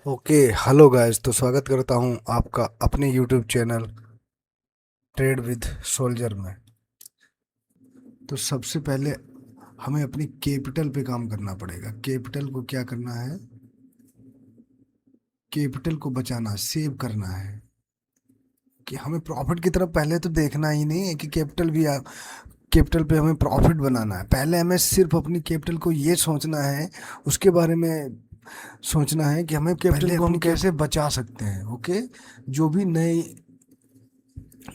Okay. Hello guys, तो स्वागत करता हूं आपका अपने YouTube channel trade with soldier में। तो सबसे पहले हमें अपनी कैपिटल पे काम करना पड़ेगा। कैपिटल को क्या करना है? कैपिटल को बचाना, सेव करना है। कि हमें प्रॉफिट की तरफ पहले तो देखना ही नहीं है कि कैपिटल पे हमें प्रॉफिट बनाना है। पहले हमें सिर्फ अपनी कैपिटल को ये सोचना है, उसके बारे में सोचना है कि हमें कैपिटल को हम कैसे बचा सकते हैं। ओके। जो भी नए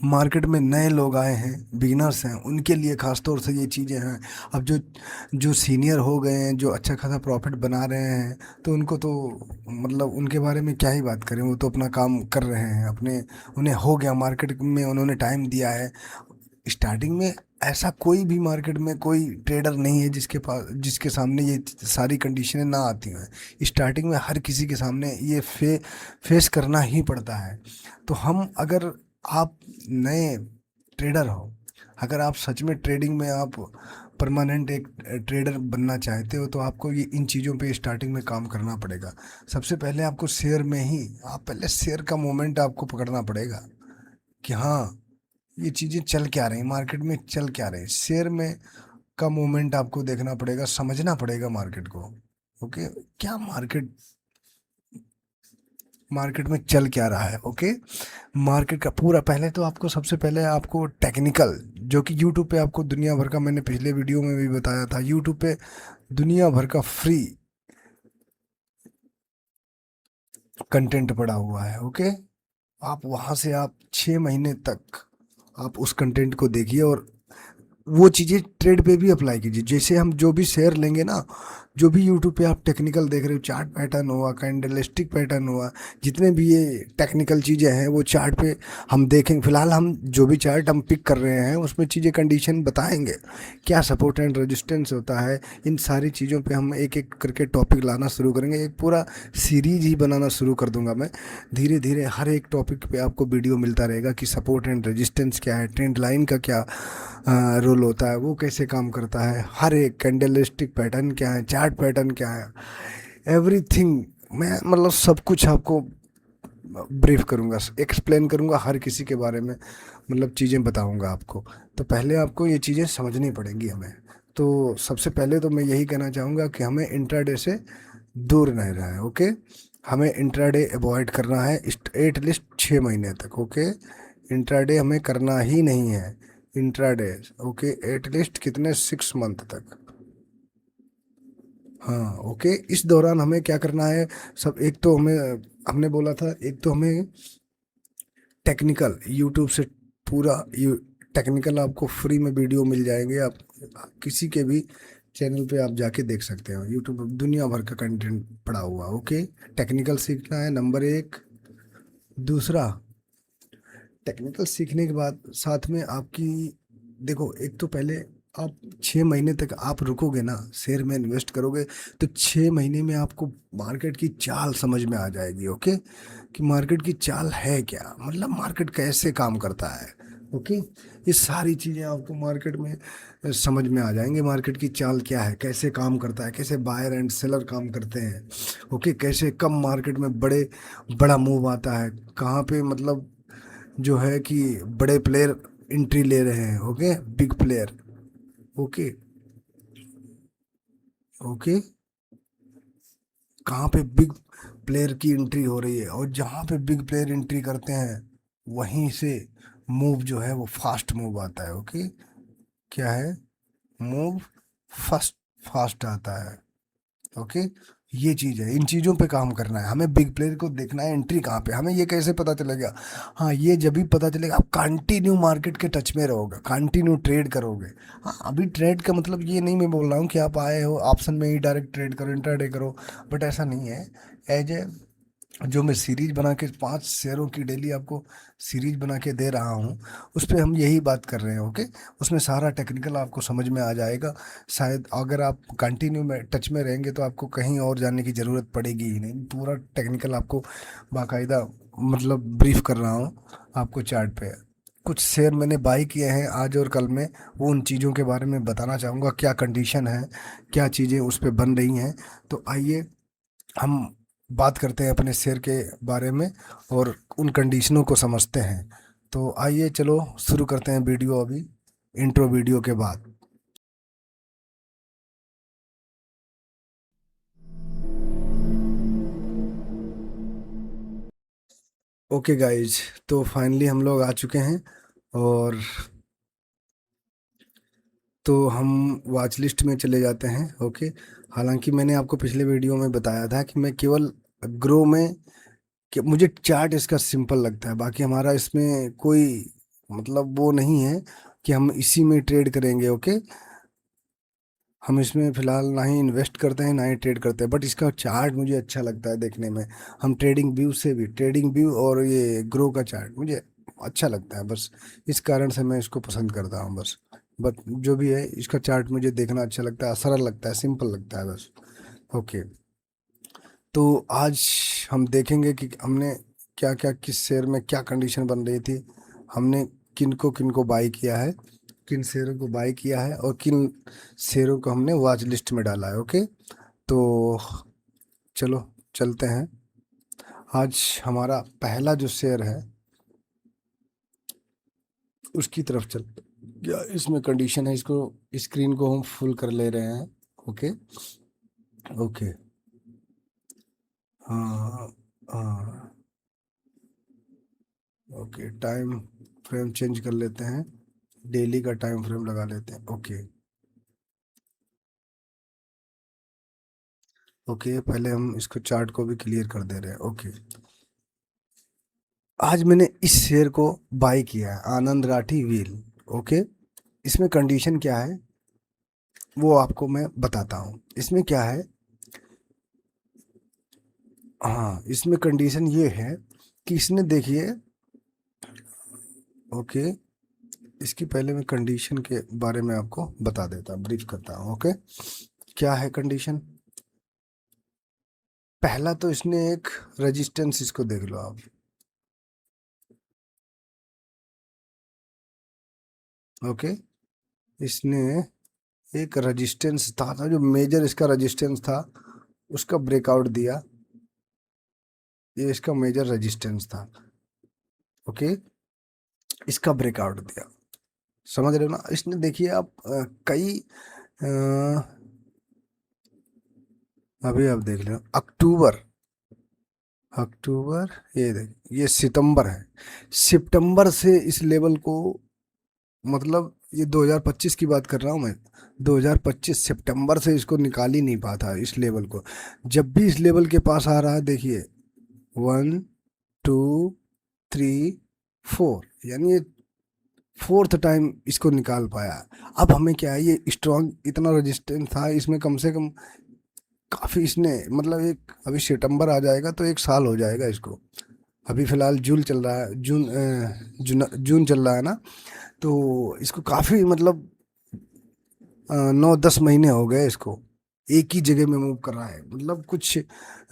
मार्केट में नए लोग आए हैं, बिगिनर्स हैं, उनके लिए खास तौर से ये चीज़ें हैं। अब जो जो सीनियर हो गए हैं, जो अच्छा खासा प्रॉफिट बना रहे हैं, तो उनको तो मतलब उनके बारे में क्या ही बात करें। वो तो अपना काम कर रहे हैं अपने, उन्हें हो गया, मार्केट में उन्होंने टाइम दिया है। स्टार्टिंग में ऐसा कोई भी मार्केट में कोई ट्रेडर नहीं है जिसके सामने ये सारी कंडीशनें ना आती हैं। स्टार्टिंग में हर किसी के सामने ये फेस करना ही पड़ता है। तो हम अगर आप नए ट्रेडर हो, अगर आप सच में ट्रेडिंग में आप परमानेंट एक ट्रेडर बनना चाहते हो, तो आपको ये इन चीज़ों पे स्टार्टिंग में काम करना पड़ेगा। सबसे पहले आपको शेयर में ही आप पहले शेयर का मोमेंट आपको पकड़ना पड़ेगा कि हाँ, ये चीज़ें चल क्या रही, मार्केट में चल क्या रही। शेयर में का मूवमेंट आपको देखना पड़ेगा, समझना पड़ेगा मार्केट को। ओके। क्या मार्केट में चल क्या रहा है। ओके। मार्केट का पूरा पहले तो आपको सबसे पहले आपको टेक्निकल, जो कि यूट्यूब पे आपको दुनिया भर का, मैंने पिछले वीडियो में भी बताया था, यूट्यूब पे दुनिया भर का फ्री कंटेंट पड़ा हुआ है। ओके। आप वहाँ से आप 6 महीने तक आप उस कंटेंट को देखिए और वो चीज़ें ट्रेड पे भी अप्लाई कीजिए। जैसे हम जो भी शेयर लेंगे ना, जो भी यूट्यूब पे आप टेक्निकल देख रहे हो, चार्ट पैटर्न हुआ, कैंडलस्टिक पैटर्न हुआ, जितने भी ये टेक्निकल चीज़ें हैं वो चार्ट पे हम देखेंगे। फिलहाल हम जो भी चार्ट हम पिक कर रहे हैं उसमें चीज़ें कंडीशन बताएंगे, क्या सपोर्ट एंड रेजिस्टेंस होता है। इन सारी चीज़ों पे हम एक एक करके टॉपिक लाना शुरू करेंगे। एक पूरा सीरीज ही बनाना शुरू कर दूंगा मैं। धीरे धीरे हर एक टॉपिक पे आपको वीडियो मिलता रहेगा कि सपोर्ट एंड रेजिस्टेंस क्या है, ट्रेंड लाइन का क्या रोल होता है, वो कैसे काम करता है, हर एक कैंडलस्टिक पैटर्न क्या है, चार्ट पैटर्न क्या है, एवरीथिंग। मैं मतलब सब कुछ आपको ब्रीफ करूंगा, एक्सप्लेन करूंगा हर किसी के बारे में, मतलब चीज़ें बताऊंगा आपको। तो पहले आपको ये चीज़ें समझनी पड़ेंगी हमें। तो सबसे पहले तो मैं यही कहना चाहूँगा कि हमें इंट्राडे से दूर रहना है। ओके। हमें इंट्राडे अवॉइड करना है एटलीस्ट 6 महीने तक। ओके। इंट्राडे हमें करना ही नहीं है। इंट्राडे, ओके, एटलीस्ट कितने, 6 मंथ तक। हाँ। ओके। इस दौरान हमें क्या करना है? सब एक तो हमें, हमने बोला था, एक तो हमें टेक्निकल यूट्यूब से पूरा टेक्निकल आपको फ्री में वीडियो मिल जाएंगे। आप किसी के भी चैनल पे आप जाके देख सकते हो, यूट्यूब पर दुनिया भर का कंटेंट पड़ा हुआ। ओके। टेक्निकल सीखना है नंबर एक। दूसरा, टेक्निकल सीखने के बाद साथ में आपकी, देखो, एक तो पहले आप 6 महीने तक आप रुकोगे ना, शेयर में इन्वेस्ट करोगे, तो 6 महीने में आपको मार्केट की चाल समझ में आ जाएगी। ओके। कि मार्केट की चाल है क्या, मतलब मार्केट कैसे काम करता है। ओके। ये सारी चीज़ें आपको मार्केट में समझ में आ जाएंगे। मार्केट की चाल क्या है, कैसे काम करता है, कैसे बायर एंड सेलर काम करते हैं। ओके। कैसे कम मार्केट में बड़ा मूव आता है, कहाँ पे मतलब जो है कि बड़े प्लेयर एंट्री ले रहे हैं। Okay. Big player. Okay. Okay. कहाँ पे बिग प्लेयर की एंट्री हो रही है, और जहाँ पे बिग प्लेयर एंट्री करते हैं वहीं से मूव जो है वो फास्ट मूव आता है। ओके। क्या है? मूव फास्ट, फास्ट आता है। ओके। ये चीज है, इन चीजों पे काम करना है हमें। बिग प्लेयर को देखना है एंट्री कहाँ पे, हमें ये कैसे पता चलेगा? हाँ, ये जब भी पता चलेगा आप कंटिन्यू मार्केट के टच में रहोगे, कंटिन्यू ट्रेड करोगे। हाँ, अभी ट्रेड का मतलब ये नहीं मैं बोल रहा हूँ कि आप आए हो ऑप्शन में ही डायरेक्ट ट्रेड करो, इंट्राडे करो, बट ऐसा नहीं है। एज ए, जो मैं सीरीज बना के 5 शेयरों की डेली आपको सीरीज बना के दे रहा हूँ, उस पर हम यही बात कर रहे हैं। ओके। उसमें सारा टेक्निकल आपको समझ में आ जाएगा। शायद अगर आप कंटिन्यू में टच में रहेंगे तो आपको कहीं और जाने की ज़रूरत पड़ेगी ही नहीं। पूरा टेक्निकल आपको बाकायदा मतलब ब्रीफ कर रहा हूँ आपको चार्ट पे। कुछ शेयर मैंने बाई किए हैं आज और कल में, वो उन चीज़ों के बारे में बताना चाहूँगा, क्या कंडीशन है, क्या चीज़ें उस पर बन रही हैं। तो आइए हम बात करते हैं अपने शेयर के बारे में और उन कंडीशनों को समझते हैं। तो आइए चलो शुरू करते हैं वीडियो अभी इंट्रो वीडियो के बाद। ओके गाइज, तो फाइनली हम लोग आ चुके हैं और तो हम वॉच लिस्ट में चले जाते हैं। ओके, हालांकि मैंने आपको पिछले वीडियो में बताया था कि मैं केवल ग्रो में कि मुझे चार्ट इसका सिंपल लगता है, बाकी हमारा इसमें कोई मतलब वो नहीं है कि हम इसी में ट्रेड करेंगे। ओके, हम इसमें फिलहाल ना ही इन्वेस्ट करते हैं ना ही ट्रेड करते हैं, बट इसका चार्ट मुझे अच्छा लगता है देखने में। हम ट्रेडिंग व्यू से भी, ट्रेडिंग व्यू और ये ग्रो का चार्ट मुझे अच्छा लगता है, बस इस कारण से मैं इसको पसंद करता हूँ बस। बट जो भी है, इसका चार्ट मुझे देखना अच्छा लगता है, सरल लगता है, सिंपल लगता है बस। ओके, तो आज हम देखेंगे कि हमने क्या क्या, किस शेयर में क्या कंडीशन बन रही थी, हमने किन को बाई किया है, किन शेयरों को बाई किया है और किन शेयरों को हमने वॉच लिस्ट में डाला है। ओके, तो चलो चलते हैं। आज हमारा पहला जो शेयर है उसकी तरफ चल, क्या इसमें कंडीशन है, इसको स्क्रीन को हम फुल कर ले रहे हैं। ओके ओके, हाँ हाँ, ओके, टाइम फ्रेम चेंज कर लेते हैं, डेली का टाइम फ्रेम लगा लेते हैं। ओके ओके, पहले हम इसको चार्ट को भी क्लियर कर दे रहे हैं। ओके, आज मैंने इस शेयर को बाय किया है, आनंद राठी व्हील। ओके, इसमें कंडीशन क्या है वो आपको मैं बताता हूँ। इसमें क्या है, हाँ, इसमें कंडीशन ये है कि इसने देखिए, ओके, इसकी पहले मैं कंडीशन के बारे में आपको बता देता हूँ, ब्रीफ करता हूँ। ओके, क्या है कंडीशन, पहला तो इसने एक रेजिस्टेंस, इसको देख लो आप। ओके, इसने एक रेजिस्टेंस था जो मेजर इसका रेजिस्टेंस था, उसका ब्रेकआउट दिया, ये इसका मेजर रेजिस्टेंस था। ओके, इसका ब्रेकआउट दिया, समझ रहे हो ना। इसने देखिए आप कई अभी आप देख लो, अक्टूबर, अक्टूबर, ये देख, ये सितंबर है, सितंबर से इस लेवल को, मतलब ये 2025 की बात कर रहा हूँ मैं, 2025 सितंबर से इसको निकाल ही नहीं पाता इस लेवल को। जब भी इस लेवल के पास आ रहा है, देखिए 1 2 3 4, यानी ये फोर्थ टाइम इसको निकाल पाया। अब हमें क्या है, ये स्ट्रॉन्ग इतना रेजिस्टेंस था इसमें, कम से कम काफी इसने, मतलब एक, अभी सितंबर आ जाएगा तो एक साल हो जाएगा इसको। अभी फिलहाल जून चल रहा है, जून चल रहा है ना, तो इसको काफी मतलब 9 10 महीने हो गए इसको एक ही जगह में मूव कर रहा है, मतलब कुछ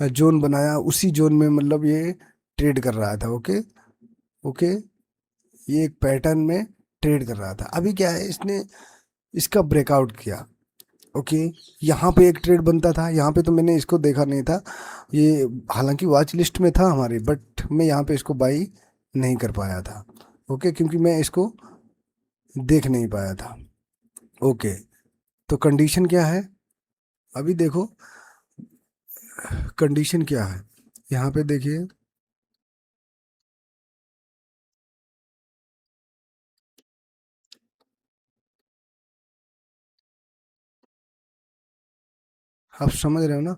जोन बनाया उसी जोन में, मतलब ये ट्रेड कर रहा था। ओके ओके, ये एक पैटर्न में ट्रेड कर रहा था। अभी क्या है, इसने इसका ब्रेकआउट किया। ओके, यहाँ पे एक ट्रेड बनता था, यहाँ पे तो मैंने इसको देखा नहीं था, ये हालांकि वॉच लिस्ट में था हमारी, बट मैं यहाँ पे इसको बाई नहीं कर पाया था। ओके, क्योंकि मैं इसको देख नहीं पाया था। ओके, तो कंडीशन क्या है, अभी देखो कंडीशन क्या है, यहाँ पे देखिए, आप समझ रहे हो ना।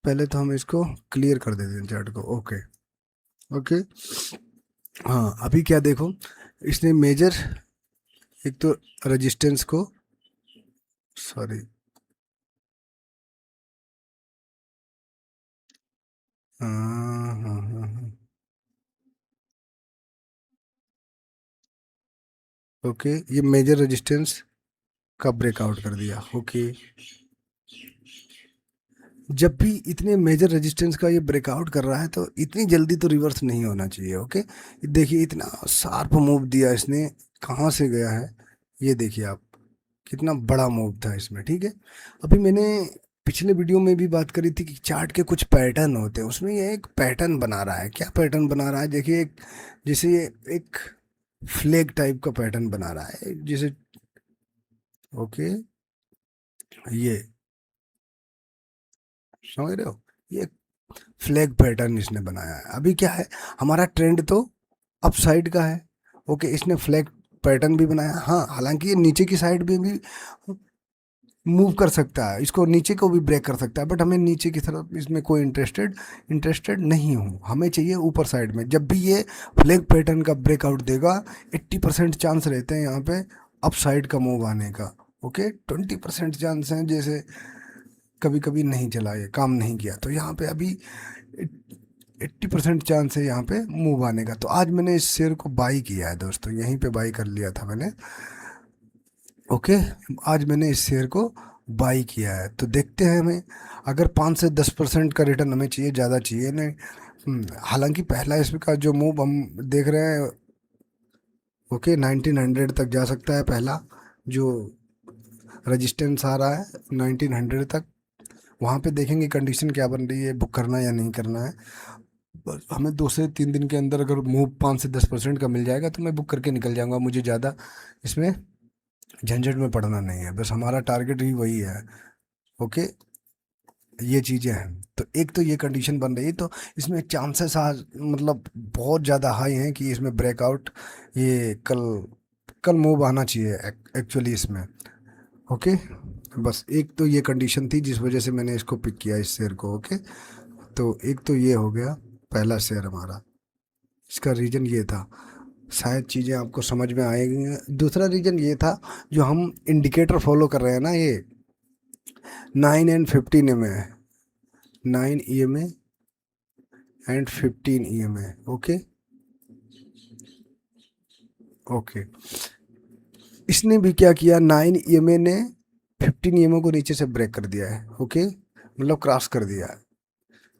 पहले तो हम इसको क्लियर कर देते हैं चार्ट को। ओके ओके, हाँ, अभी क्या देखो, इसने मेजर, एक तो रेजिस्टेंस को, सॉरी, हाँ हाँ हाँ हाँ, ओके, ये मेजर रेजिस्टेंस का ब्रेकआउट कर दिया। ओके, जब भी इतने मेजर रेजिस्टेंस का ये ब्रेकआउट कर रहा है तो इतनी जल्दी तो रिवर्स नहीं होना चाहिए। ओके, देखिए इतना शार्प मूव दिया इसने, कहाँ से गया है, ये देखिए आप, कितना बड़ा मूव था इसमें। ठीक है, अभी मैंने पिछले वीडियो में भी बात करी थी कि चार्ट के कुछ पैटर्न होते हैं, उसमें ये एक पैटर्न बना रहा है। क्या पैटर्न बना रहा है? देखिए, एक जैसे ये एक फ्लैग टाइप का पैटर्न बना रहा है, जैसे ओके, ये समझ रहे हो, ये फ्लैग पैटर्न इसने बनाया है। अभी क्या है, हमारा ट्रेंड तो अप साइड का है, ओके, इसने फ्लैग पैटर्न भी बनाया। हाँ, हालांकि ये नीचे की साइड में भी मूव कर सकता है, इसको नीचे को भी ब्रेक कर सकता है, बट हमें नीचे की तरफ इसमें कोई इंटरेस्टेड नहीं हूँ। हमें चाहिए ऊपर साइड में। जब भी ये फ्लैग पैटर्न का ब्रेकआउट देगा, 80% चांस रहते हैं यहाँ पे अप साइड का मूव आने का, ओके। 20% चांस हैं, जैसे कभी कभी नहीं चला, ये काम नहीं किया, तो यहाँ पे अभी 80% चांस है यहाँ पे मूव आने का। तो आज मैंने इस शेयर को बाई किया है दोस्तों, यहीं पे बाई कर लिया था मैंने, ओके। आज मैंने इस शेयर को बाई किया है, तो देखते हैं हमें अगर 5 से 10% का रिटर्न हमें चाहिए, ज़्यादा चाहिए नहीं। हालांकि पहला इसका जो मूव हम देख रहे हैं, ओके, 1900 तक जा सकता है। पहला जो रेजिस्टेंस आ रहा है 1900 तक, वहाँ पे देखेंगे कंडीशन क्या बन रही है, बुक करना या नहीं करना है। बस हमें 2 से 3 दिन के अंदर अगर मूव 5 से 10% का मिल जाएगा तो मैं बुक करके निकल जाऊंगा। मुझे ज़्यादा इसमें झंझट में पड़ना नहीं है, बस हमारा टारगेट ही वही है, ओके। ये चीज़ें हैं, तो एक तो ये कंडीशन बन रही है, तो इसमें चांसेस आज मतलब बहुत ज़्यादा हाई हैं कि इसमें ब्रेकआउट, ये कल कल मूव आना चाहिए एक्चुअली इसमें, ओके। बस एक तो ये कंडीशन थी जिस वजह से मैंने इसको पिक किया, इस शेयर को, ओके। तो एक तो ये हो गया पहला शेयर हमारा, इसका रीज़न ये था। शायद चीज़ें आपको समझ में आएंगी। दूसरा रीज़न ये था, जो हम इंडिकेटर फॉलो कर रहे हैं ना, ये 9 and 15 EMA है, 9 EMA and 15 EMA, okay okay. इसने भी क्या किया, 9 EMA ने 15 EMA को नीचे से ब्रेक कर दिया है, ओके, मतलब क्रॉस कर दिया है।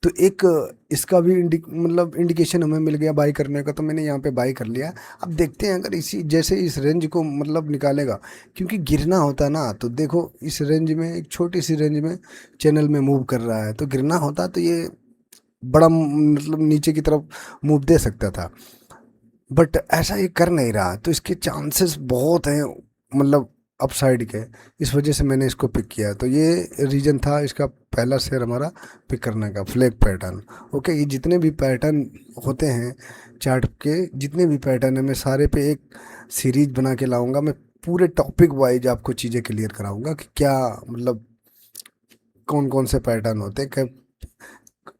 तो एक इसका भी मतलब इंडिकेशन हमें मिल गया बाई करने का, तो मैंने यहाँ पे बाई कर लिया। अब देखते हैं अगर इसी जैसे इस रेंज को मतलब निकालेगा, क्योंकि गिरना होता है ना, तो देखो इस रेंज में, एक छोटी सी रेंज में चैनल में मूव कर रहा है, तो गिरना होता तो ये बड़ा मतलब नीचे की तरफ मूव दे सकता था, बट ऐसा ये कर नहीं रहा, तो इसके चांसेस बहुत हैं मतलब अपसाइड के। इस वजह से मैंने इसको पिक किया। तो ये रीज़न था इसका पहला शेयर हमारा पिक करने का, फ्लैग पैटर्न, ओके। ये जितने भी पैटर्न होते हैं चार्ट के, जितने भी पैटर्न है, मैं सारे पे एक सीरीज बना के लाऊंगा। मैं पूरे टॉपिक वाइज आपको चीज़ें क्लियर कराऊंगा कि क्या मतलब कौन कौन से पैटर्न होते हैं,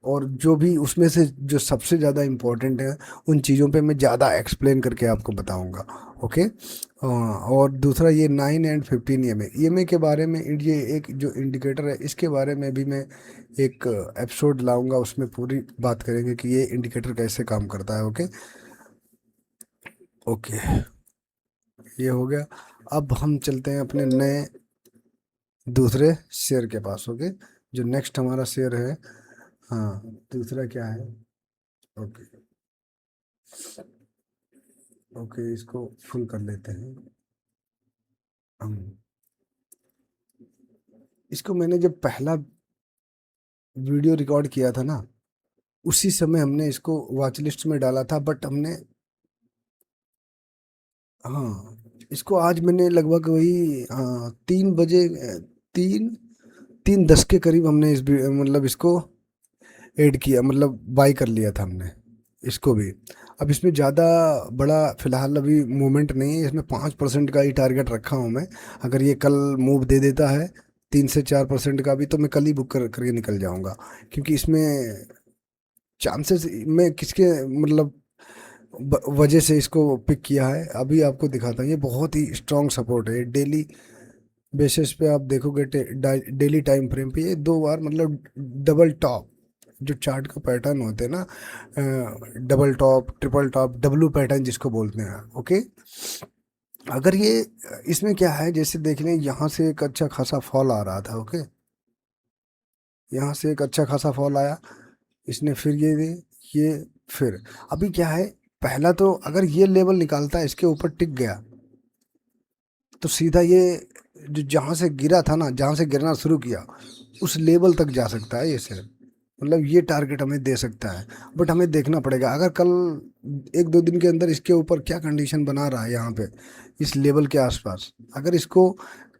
और जो भी उसमें से जो सबसे ज़्यादा इम्पोर्टेंट है, उन चीज़ों पे मैं ज़्यादा एक्सप्लेन करके आपको बताऊंगा, ओके। और दूसरा ये 9 and 15 EMA के बारे में, ये एक जो इंडिकेटर है इसके बारे में भी मैं एक एपिसोड लाऊंगा, उसमें पूरी बात करेंगे कि ये इंडिकेटर कैसे काम करता है, ओके ओके। ये हो गया। अब हम चलते हैं अपने नए दूसरे शेयर के पास, ओके। जो नेक्स्ट हमारा शेयर है, हाँ, दूसरा क्या है, ओके ओके, इसको फुल कर लेते हैं हम। इसको मैंने जब पहला वीडियो रिकॉर्ड किया था ना, उसी समय हमने इसको वॉच लिस्ट में डाला था, बट हमने, हाँ, इसको आज मैंने लगभग वही, हाँ, 3 बजे, 3:10 के करीब हमने मतलब इसको ऐड किया, मतलब बाई कर लिया था हमने इसको भी। अब इसमें ज़्यादा बड़ा फिलहाल अभी मूवमेंट नहीं है, इसमें 5% का ही टारगेट रखा हूँ मैं। अगर ये कल मूव दे देता है 3 से 4% का भी, तो मैं कल ही बुक करके निकल जाऊँगा, क्योंकि इसमें चांसेस मैं किसके मतलब वजह से इसको पिक किया है, अभी आपको दिखाता हूँ। ये बहुत ही स्ट्रॉन्ग सपोर्ट है, डेली बेसिस पे आप देखोगे, डेली टाइम फ्रेम पे ये 2 बार मतलब डबल टॉप, जो चार्ट का पैटर्न होते हैं ना, double top, triple top, W pattern जिसको बोलते हैं, ओके। अगर ये इसमें क्या है, जैसे देख लें, यहाँ से एक अच्छा खासा फॉल आ रहा था, ओके, यहाँ से एक अच्छा खासा फॉल आया, इसने फिर ये फिर अभी क्या है, पहला तो अगर ये लेवल निकालता है, इसके ऊपर टिक गया, तो सीधा ये जो जहाँ से गिरा था ना, जहाँ से गिरना शुरू किया उस लेवल तक जा सकता है ये शेयर। मतलब ये टारगेट हमें दे सकता है, बट हमें देखना पड़ेगा अगर कल 1-2 दिन के अंदर इसके ऊपर क्या कंडीशन बना रहा है यहाँ पे इस लेवल के आसपास, अगर इसको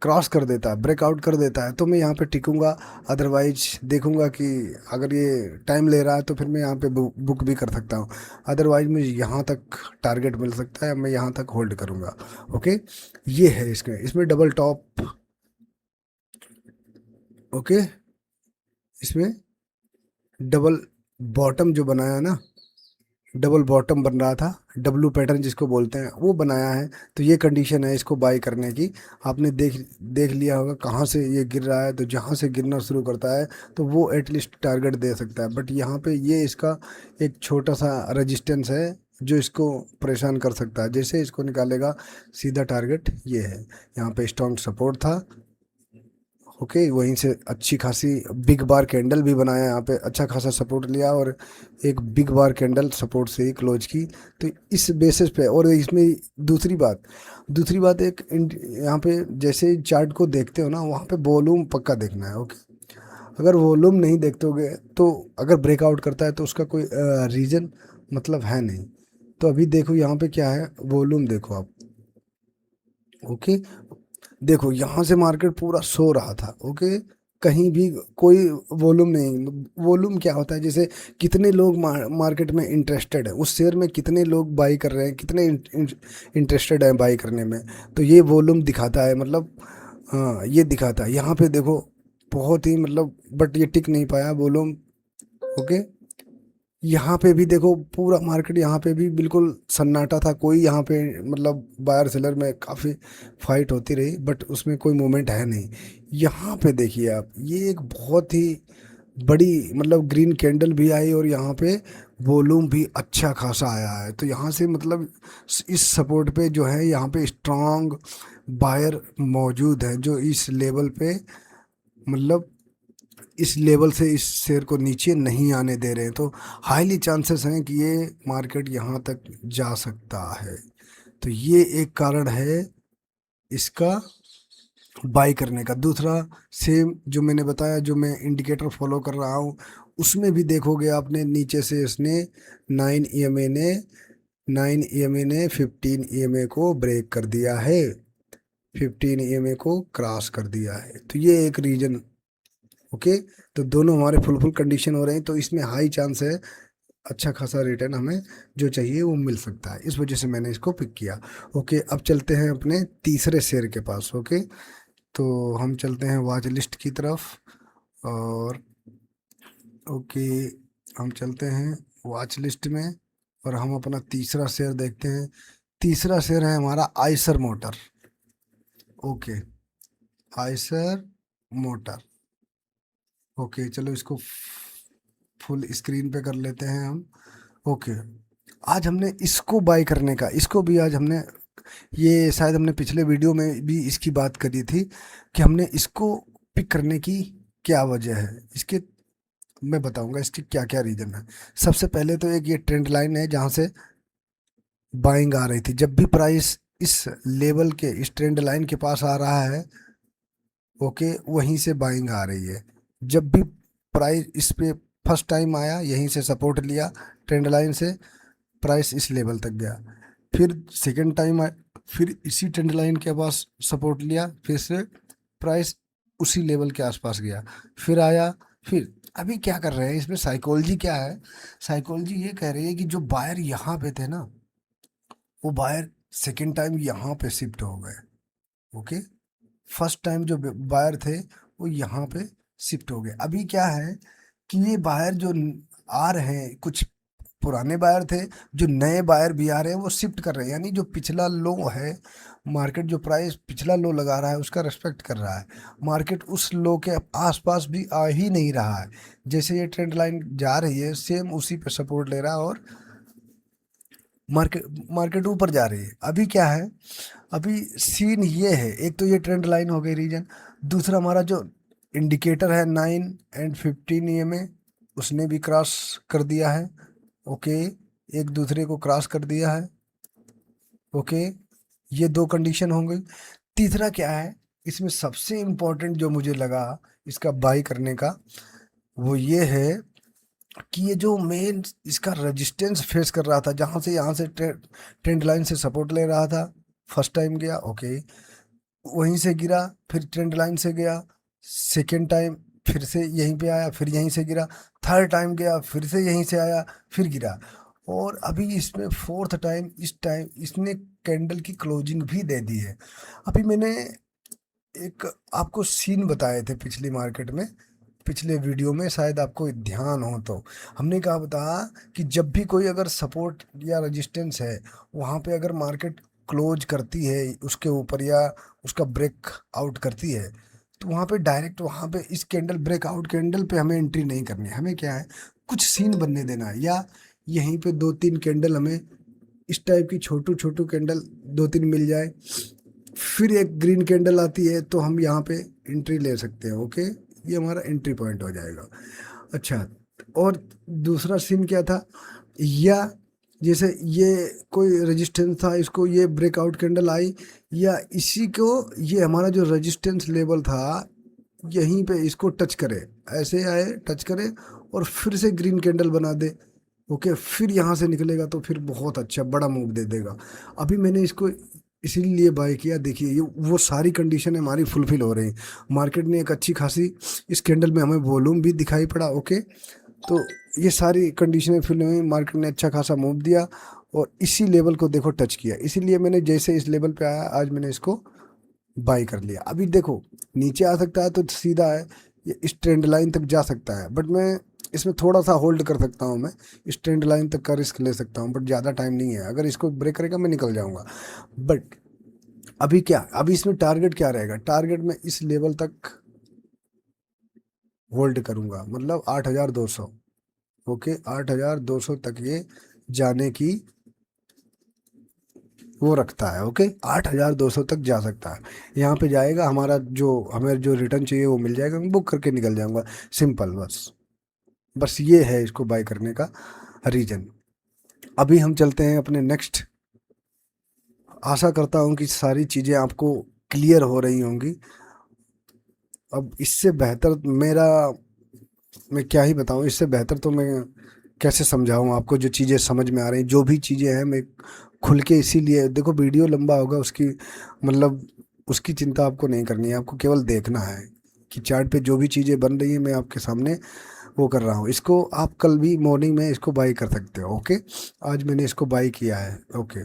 क्रॉस कर देता है, ब्रेकआउट कर देता है, तो मैं यहाँ पे टिकूंगा। अदरवाइज देखूंगा कि अगर ये टाइम ले रहा है तो फिर मैं यहाँ पे बुक भी कर सकता हूँ। अदरवाइज मुझे यहाँ तक टारगेट मिल सकता है, मैं यहाँ तक होल्ड करूँगा। ओके, ये है इसमें इसमें डबल टॉप। ओके, इसमें डबल बॉटम जो बनाया ना, डबल बॉटम बन रहा था, डब्लू पैटर्न जिसको बोलते हैं, वो बनाया है। तो ये कंडीशन है इसको बाई करने की। आपने देख देख लिया होगा कहाँ से ये गिर रहा है, तो जहाँ से गिरना शुरू करता है तो वो एटलीस्ट टारगेट दे सकता है। बट यहाँ पे ये इसका एक छोटा सा रेजिस्टेंस है जो इसको परेशान कर सकता है। जैसे इसको निकालेगा सीधा टारगेट ये है, यहाँ पे स्ट्रॉन्ग सपोर्ट था। ओके, वहीं से अच्छी खासी बिग बार कैंडल भी बनाया, यहाँ पे अच्छा खासा सपोर्ट लिया और एक बिग बार कैंडल सपोर्ट से ही क्लोज की। तो इस बेसिस पे, और इसमें दूसरी बात यहाँ पे जैसे चार्ट को देखते हो ना, वहाँ पे वॉल्यूम पक्का देखना है। ओके, अगर वॉल्यूम नहीं देखते होगे तो अगर ब्रेकआउट करता है तो उसका कोई रीज़न मतलब है नहीं। तो अभी देखो यहाँ पे क्या है, वॉल्यूम देखो आप। ओके, देखो यहाँ से मार्केट पूरा सो रहा था। ओके, कहीं भी कोई वॉल्यूम नहीं। वॉल्यूम क्या होता है, जैसे कितने लोग मार्केट में इंटरेस्टेड है, उस शेयर में कितने लोग बाई कर रहे हैं, कितने इंटरेस्टेड हैं बाई करने में, तो ये वॉल्यूम दिखाता है। मतलब हाँ, ये दिखाता है। यहाँ पे देखो बहुत ही मतलब, बट ये टिक नहीं पाया वॉल्यूम। ओके, यहाँ पे भी देखो पूरा मार्केट यहाँ पे भी बिल्कुल सन्नाटा था, कोई यहाँ पे मतलब बायर सेलर में काफ़ी फाइट होती रही, बट उसमें कोई मूवमेंट है नहीं। यहाँ पे देखिए आप, ये एक बहुत ही बड़ी मतलब ग्रीन कैंडल भी आई और यहाँ पे वॉल्यूम भी अच्छा खासा आया है। तो यहाँ से मतलब इस सपोर्ट पे जो है, यहाँ पे स्ट्रांग बायर मौजूद है जो इस लेवल पे मतलब इस लेवल से इस शेयर को नीचे नहीं आने दे रहे हैं। तो हाईली चांसेस हैं कि ये मार्केट यहाँ तक जा सकता है। तो ये एक कारण है इसका बाई करने का। दूसरा, सेम जो मैंने बताया, जो मैं इंडिकेटर फॉलो कर रहा हूँ, उसमें भी देखोगे आपने नीचे से इसने 9 EMA ने 15 EMA को ब्रेक कर दिया है, 15 EMA को क्रॉस कर दिया है। तो ये एक रीजन। ओके, तो दोनों हमारे फुल कंडीशन हो रहे हैं, तो इसमें हाई चांस है अच्छा खासा रिटर्न हमें जो चाहिए वो मिल सकता है। इस वजह से मैंने इसको पिक किया। ओके, अब चलते हैं अपने तीसरे शेयर के पास। ओके, तो हम चलते हैं वॉच लिस्ट की तरफ। और ओके, हम चलते हैं वॉच लिस्ट में और हम अपना तीसरा शेयर देखते हैं। तीसरा शेयर है हमारा Eicher motor. Okay, Eicher motor. Okay, चलो इसको फुल स्क्रीन पे कर लेते हैं हम। ओके, आज हमने इसको बाय करने का, इसको भी आज हमने, ये शायद हमने पिछले वीडियो में भी इसकी बात करी थी कि हमने इसको पिक करने की क्या वजह है। इसके मैं बताऊंगा इसके क्या क्या रीजन है। सबसे पहले तो एक ये ट्रेंड लाइन है जहां से बाइंग आ रही थी। जब भी प्राइस इस लेवल के, इस ट्रेंड लाइन के पास आ रहा है, ओके, वहीं से बाइंग आ रही है। जब भी प्राइस इस पे फर्स्ट टाइम आया, यहीं से सपोर्ट लिया ट्रेंड लाइन से, प्राइस इस लेवल तक गया। फिर सेकंड टाइम आया, फिर इसी ट्रेंड लाइन के पास सपोर्ट लिया, फिर से प्राइस उसी लेवल के आसपास गया, फिर आया। फिर अभी क्या कर रहे हैं, इसमें साइकोलॉजी क्या है, साइकोलॉजी ये कह रही है कि जो बायर यहाँ पे थे ना, वो बायर सेकंड टाइम यहाँ पे शिफ्ट हो गए। ओके, फर्स्ट टाइम जो बायर थे वो यहाँ पे शिफ्ट हो गए। अभी क्या है कि ये बायर जो आ रहे हैं, कुछ पुराने बायर थे, जो नए बायर भी आ रहे हैं वो शिफ्ट कर रहे हैं। यानी जो पिछला लो है, मार्केट जो प्राइस पिछला लो लगा रहा है उसका रेस्पेक्ट कर रहा है। मार्केट उस लो के आसपास भी आ ही नहीं रहा है। जैसे ये ट्रेंड लाइन जा रही है, सेम उसी पे सपोर्ट ले रहा है और मार्केट मार्केट ऊपर जा रही है। अभी क्या है, अभी सीन ये है, एक तो ये ट्रेंड लाइन हो गई रीजन। दूसरा, हमारा जो इंडिकेटर है 9 और 15 EMA, उसने भी क्रॉस कर दिया है। ओके, एक दूसरे को क्रॉस कर दिया है। ओके, ये दो कंडीशन हो गई। तीसरा क्या है इसमें सबसे इम्पोर्टेंट जो मुझे लगा इसका बाई करने का, वो ये है कि ये जो मेन इसका रेजिस्टेंस फेस कर रहा था, जहाँ से यहाँ से ट्रेंड लाइन से सपोर्ट ले रहा था, फर्स्ट टाइम गया ओके, वहीं से गिरा, फिर ट्रेंड लाइन से गया, सेकेंड टाइम फिर से यहीं पे आया, फिर यहीं से गिरा, थर्ड टाइम गया, फिर से यहीं से आया, फिर गिरा, और अभी इसमें फोर्थ टाइम, इस टाइम इसने कैंडल की क्लोजिंग भी दे दी है। अभी मैंने एक आपको सीन बताए थे पिछली मार्केट में, पिछले वीडियो में शायद आपको ध्यान हो तो, हमने कहा बता कि जब भी कोई अगर सपोर्ट या रेजिस्टेंस है, वहाँ पे अगर मार्केट क्लोज करती है उसके ऊपर या उसका ब्रेक आउट करती है, तो वहाँ पे डायरेक्ट वहाँ पे इस कैंडल ब्रेकआउट कैंडल पे हमें एंट्री नहीं करनी है। हमें क्या है, कुछ सीन बनने देना है, या यहीं पे दो तीन कैंडल हमें इस टाइप की छोटू छोटू कैंडल दो तीन मिल जाए, फिर एक ग्रीन कैंडल आती है तो हम यहाँ पे एंट्री ले सकते हैं ओके, ये हमारा एंट्री पॉइंट हो जाएगा। अच्छा, और दूसरा सीन क्या था, या जैसे ये कोई रेजिस्टेंस था, इसको ये ब्रेकआउट कैंडल आई, या इसी को ये हमारा जो रेजिस्टेंस लेवल था यहीं पे इसको टच करे, ऐसे आए टच करे और फिर से ग्रीन कैंडल बना दे ओके, फिर यहाँ से निकलेगा तो फिर बहुत अच्छा बड़ा मूव दे देगा। अभी मैंने इसको इसीलिए बाय किया, देखिए ये वो सारी कंडीशन हमारी फुलफिल हो रही, मार्केट ने एक अच्छी खासी इस कैंडल में हमें वॉल्यूम भी दिखाई पड़ा ओके, तो ये सारी कंडीशनें फिल हुई, मार्केट ने अच्छा खासा मूव दिया और इसी लेवल को देखो टच किया, इसीलिए मैंने जैसे इस लेवल पे आया आज मैंने इसको बाई कर लिया। अभी देखो नीचे आ सकता है तो सीधा है, ये इस ट्रेंड लाइन तक जा सकता है, बट मैं इसमें थोड़ा सा होल्ड कर सकता हूँ, मैं इस ट्रेंड लाइन तक का रिस्क ले सकता हूँ, बट ज़्यादा टाइम नहीं है, अगर इसको ब्रेक करेगा मैं निकल जाऊँगा। बट अभी क्या, अभी इसमें टारगेट क्या रहेगा, टारगेट में इस लेवल तक होल्ड करूँगा, मतलब 8,200 ओके, 8,200 तक ये जाने की वो रखता है ओके, 8,200 तक जा सकता है, यहाँ पे जाएगा, हमारा जो हमें जो रिटर्न चाहिए वो मिल जाएगा, मैं बुक करके निकल जाऊंगा, सिंपल बस। बस ये है इसको बाय करने का रीजन। अभी हम चलते हैं अपने नेक्स्ट, आशा करता हूँ कि सारी चीज़ें आपको क्लियर हो रही होंगी। अब इससे बेहतर मेरा, मैं क्या ही बताऊँ, इससे बेहतर तो मैं कैसे समझाऊँ आपको, जो चीज़ें समझ में आ रही, जो भी चीज़ें हैं मैं खुल के, इसीलिए देखो वीडियो लंबा होगा उसकी, मतलब उसकी चिंता आपको नहीं करनी है, आपको केवल देखना है कि चार्ट पे जो भी चीज़ें बन रही है मैं आपके सामने वो कर रहा हूँ। इसको आप कल भी मॉर्निंग में इसको बाई कर सकते हो ओके, आज मैंने इसको बाई किया है ओके।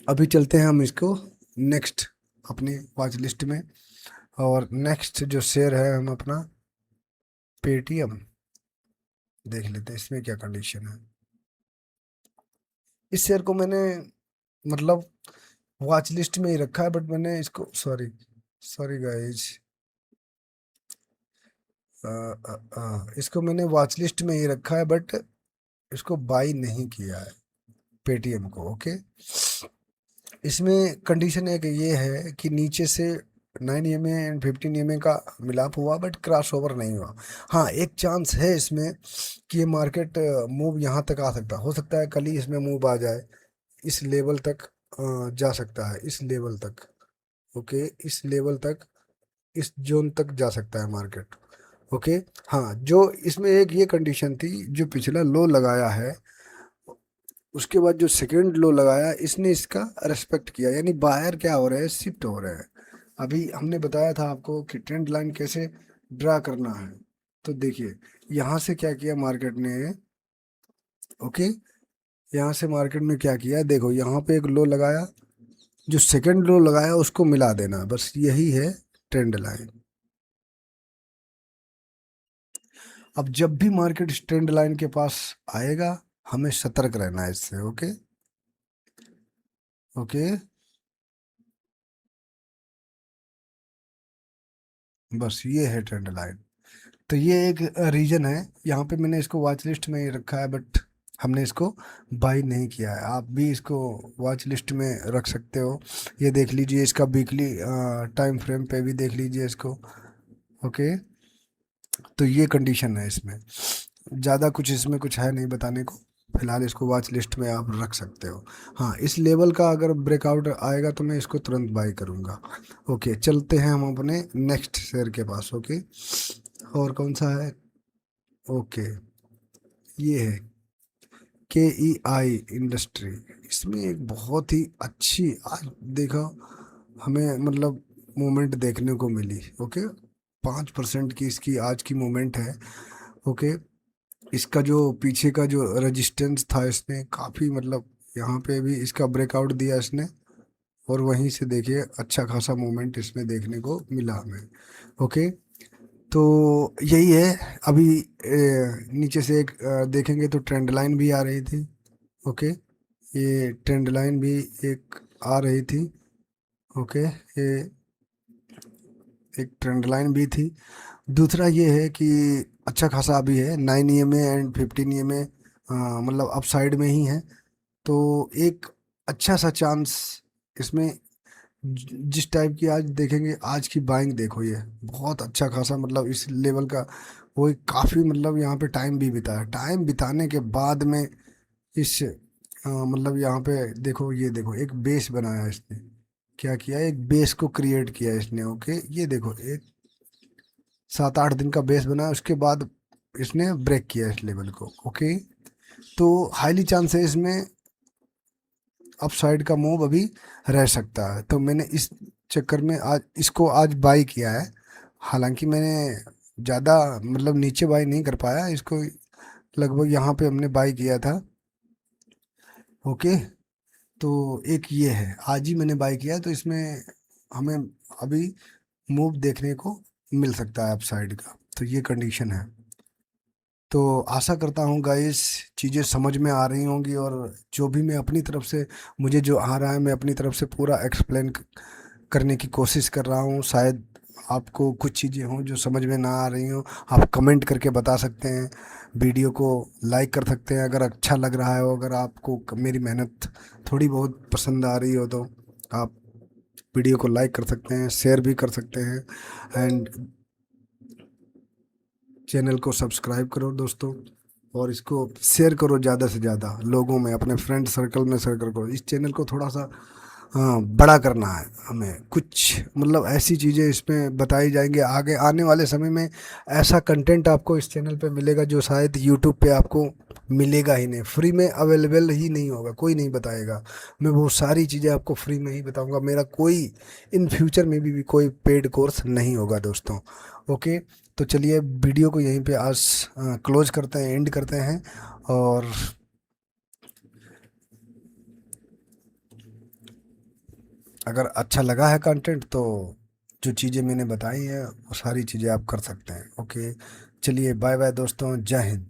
अभी चलते हैं हम इसको नेक्स्ट अपनी वॉच लिस्ट में, और नेक्स्ट जो शेयर है हम अपना पेटीएम देख लेते हैं, इसमें क्या कंडीशन है। इस शेयर को मैंने मतलब वॉच लिस्ट में ही रखा है, बट मैंने इसको, सॉरी सॉरी गाइज, इसको मैंने वॉच लिस्ट में ही रखा है, बट इसको बाई नहीं किया है पेटीएम को ओके। इसमें कंडीशन एक ये है कि नीचे से 9 EMA एंड 15 EMA का मिलाप हुआ, बट क्रॉस ओवर नहीं हुआ। हाँ, एक चांस है इसमें कि ये मार्केट मूव यहाँ तक आ सकता, हो सकता है कल ही इसमें मूव आ जाए, इस लेवल तक जा सकता है, इस लेवल तक ओके, इस लेवल तक, इस जोन तक जा सकता है मार्केट ओके। हाँ, जो इसमें एक ये कंडीशन थी, जो पिछला लो लगाया है उसके बाद जो सेकंड लो लगाया, इसने इसका रेस्पेक्ट किया, यानी बायर क्या हो रहे हैं, शिफ्ट हो रहे हैं। अभी हमने बताया था आपको कि ट्रेंड लाइन कैसे ड्रा करना है, तो देखिए यहाँ से क्या किया मार्केट ने ओके, यहाँ से मार्केट ने क्या किया, देखो यहाँ पे एक लो लगाया, जो सेकंड लो लगाया उसको मिला देना, बस यही है ट्रेंड लाइन। अब जब भी मार्केट इस ट्रेंड लाइन के पास आएगा हमें सतर्क रहना है इससे ओके ओके। बस ये है ट्रेंड लाइन, तो ये एक रीजन है, यहाँ पे मैंने इसको वॉच लिस्ट में ही रखा है, बट हमने इसको बाई नहीं किया है। आप भी इसको वॉच लिस्ट में रख सकते हो, ये देख लीजिए, इसका वीकली टाइम फ्रेम पे भी देख लीजिए इसको ओके। तो ये कंडीशन है इसमें, ज़्यादा कुछ इसमें कुछ है नहीं बताने को। फिलहाल इसको वॉच लिस्ट में आप रख सकते हो। हाँ, इस लेवल का अगर ब्रेकआउट आएगा तो मैं इसको तुरंत बाई करूँगा। ओके, चलते हैं हम अपने नेक्स्ट शेयर के पास। ओके, और कौन सा है? ओके, ये है KEI इंडस्ट्री। इसमें एक बहुत ही अच्छी आज देखो हमें मतलब मूवमेंट देखने को मिली। ओके, 5% की इसकी आज की मूवमेंट है। ओके, इसका जो पीछे का जो रेजिस्टेंस था इसने काफ़ी मतलब यहाँ पे भी इसका ब्रेकआउट दिया इसने, और वहीं से देखिए अच्छा खासा मूवमेंट इसमें देखने को मिला हमें। ओके, तो यही है। अभी नीचे से एक देखेंगे तो ट्रेंड लाइन भी आ रही थी। ओके, ये ट्रेंड लाइन भी एक आ रही थी। ओके, ये एक ट्रेंड लाइन भी थी। दूसरा ये है कि अच्छा खासा अभी है 9 EMA एंड 15 EMA, मतलब अप साइड में ही है। तो एक अच्छा सा चांस इसमें जिस टाइप की आज देखेंगे, आज की बाइंग देखो, ये बहुत अच्छा खासा मतलब इस लेवल का वो काफ़ी मतलब यहाँ पे टाइम भी बिताया। टाइम बिताने के बाद में इस मतलब यहाँ पे देखो, ये देखो एक बेस बनाया इसने। क्या किया? एक बेस को क्रिएट किया इसने। ओके, ये देखो एक 7-8 दिन का बेस बनाया, उसके बाद इसने ब्रेक किया इस लेवल को। ओके, तो हाईली चांस है इसमें अपसाइड का मूव अभी रह सकता है। तो मैंने इस चक्कर में आज इसको आज बाई किया है। हालांकि मैंने ज़्यादा मतलब नीचे बाई नहीं कर पाया इसको, लगभग यहाँ पे हमने बाई किया था। ओके, तो एक ये है, आज ही मैंने बाई किया, तो इसमें हमें अभी मूव देखने को मिल सकता है अपसाइड का। तो ये कंडीशन है। तो आशा करता हूँ गाइस चीज़ें समझ में आ रही होंगी, और जो भी मैं अपनी तरफ से मुझे जो आ रहा है मैं अपनी तरफ से पूरा एक्सप्लेन करने की कोशिश कर रहा हूँ। शायद आपको कुछ चीज़ें हों जो समझ में ना आ रही हों, आप कमेंट करके बता सकते हैं। वीडियो को लाइक कर सकते हैं अगर अच्छा लग रहा है, अगर आपको मेरी मेहनत थोड़ी बहुत पसंद आ रही हो तो आप वीडियो को लाइक कर सकते हैं, शेयर भी कर सकते हैं, एंड चैनल को सब्सक्राइब करो दोस्तों, और इसको शेयर करो ज़्यादा से ज़्यादा लोगों में, अपने फ्रेंड सर्कल में शेयर करो। इस चैनल को थोड़ा सा बड़ा करना है हमें। कुछ मतलब ऐसी चीज़ें इसमें बताई जाएंगी आगे आने वाले समय में। ऐसा कंटेंट आपको इस चैनल पे मिलेगा जो शायद यूट्यूब पे आपको मिलेगा ही नहीं, फ्री में अवेलेबल ही नहीं होगा, कोई नहीं बताएगा। मैं वो सारी चीज़ें आपको फ्री में ही बताऊंगा। मेरा कोई इन फ्यूचर में भी कोई पेड कोर्स नहीं होगा दोस्तों। ओके, तो चलिए वीडियो को यहीं पे आज क्लोज करते हैं, एंड करते हैं। और अगर अच्छा लगा है कंटेंट तो जो चीज़ें मैंने बताई हैं वो सारी चीज़ें आप कर सकते हैं। ओके, चलिए बाय बाय दोस्तों, जय हिंद।